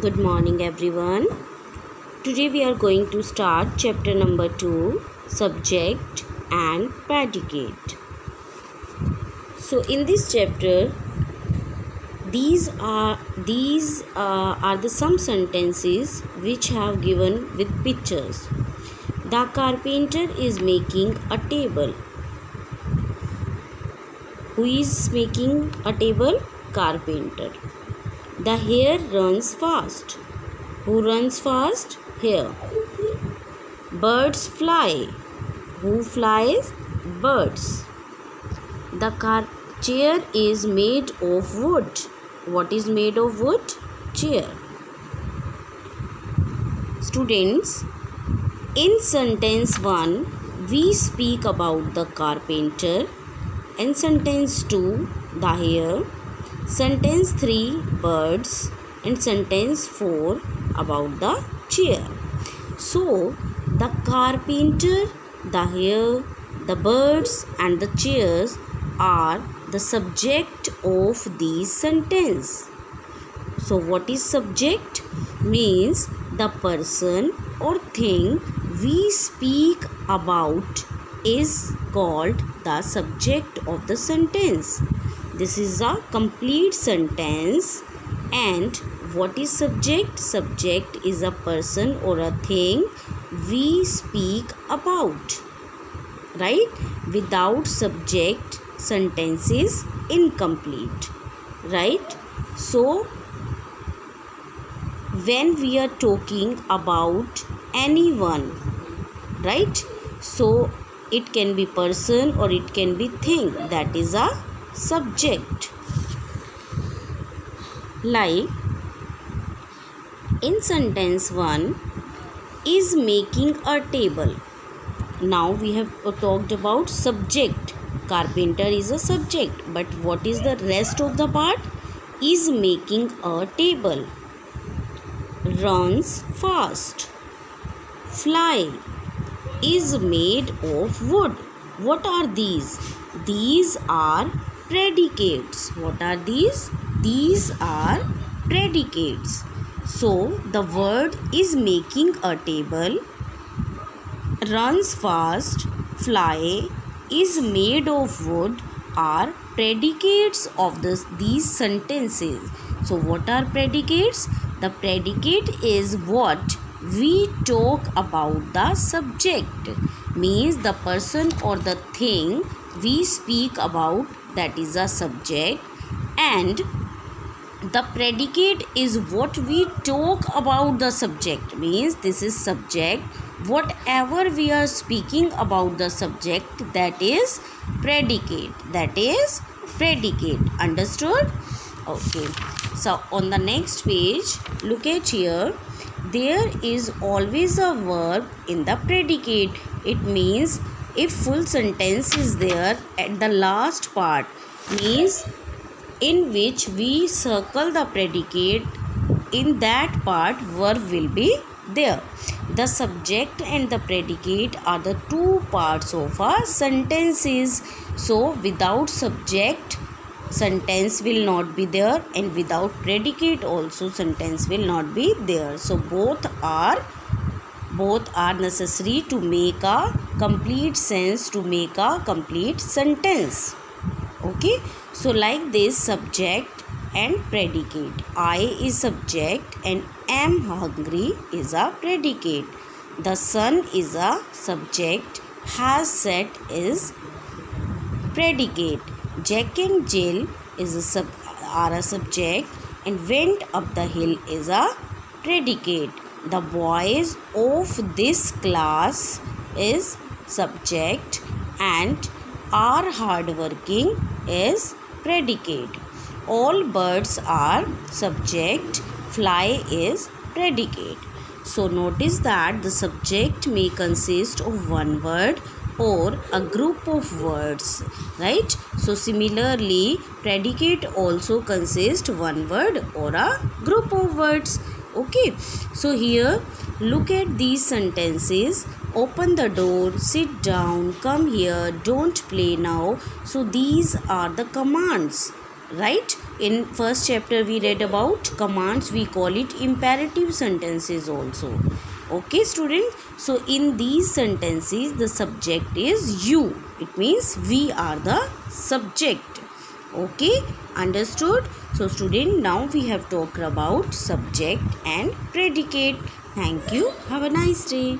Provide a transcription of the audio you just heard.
Good morning, everyone. Today we are going to start chapter number 2, subject and predicate. So in this chapter, these are the some sentences which have given with pictures. The carpenter is making a table. Who is making a table? Carpenter. The hare runs fast. Who runs fast? Hare. Birds fly. Who flies? Birds. The chair is made of wood. What is made of wood? Chair. Students, in sentence 1, we speak about the carpenter. In sentence 2, the hare. Sentence 3, birds. And sentence 4, about the chair. So, the carpenter, the hare, the birds and the chairs are the subject of these sentence. So, what is subject? Means the person or thing we speak about is called the subject of the sentence. This is a complete sentence. And what is subject? Subject is a person or a thing we speak about. Right? Without subject, sentence is incomplete. Right? So, when we are talking about anyone, right? So, it can be person or it can be thing. That is a subject. Like in sentence 1, is making a table. Now we have talked about subject. Carpenter is a subject. But what is the rest of the part? Is making a table. Runs fast. Fly. Is made of wood. What are these? These are predicates. What are these? These are predicates. So, the word is making a table, runs fast, fly, is made of wood are predicates of these sentences. So, what are predicates? The predicate is what we talk about the subject. Means the person or the thing we speak about, that is a subject. And the predicate is what we talk about the subject. Means this is subject. Whatever we are speaking about the subject, that is predicate. That is predicate. Understood? Okay. So on the next page, look at here. There is always a verb in the predicate. It means if full sentence is there at the last part, means in which we circle the predicate, in that part verb will be there. The subject and the predicate are the two parts of a sentences. So without subject, sentence will not be there, and without predicate also sentence will not be there. So both are necessary to make a complete sense, to make a complete sentence. Okay, so like this, subject and predicate. I is subject and am hungry is a predicate. The sun is a subject, has set is predicate. Jack and Jill are a subject, and went up the hill is a predicate. The boys of this class is subject, and are hardworking is predicate. All birds are subject, fly is predicate. So notice that the subject may consist of one word or a group of words, right? So similarly, predicate also consists one word or a group of words. Okay, so here look at these sentences. Open the door, sit down, come here, don't play now. So these are the commands. right? In first chapter we read about commands. We call it imperative sentences also. Okay students, so in these sentences the subject is you. It means we are the subject. Okay, understood? So student, now we have talked about subject and predicate. Thank you. Have a nice day.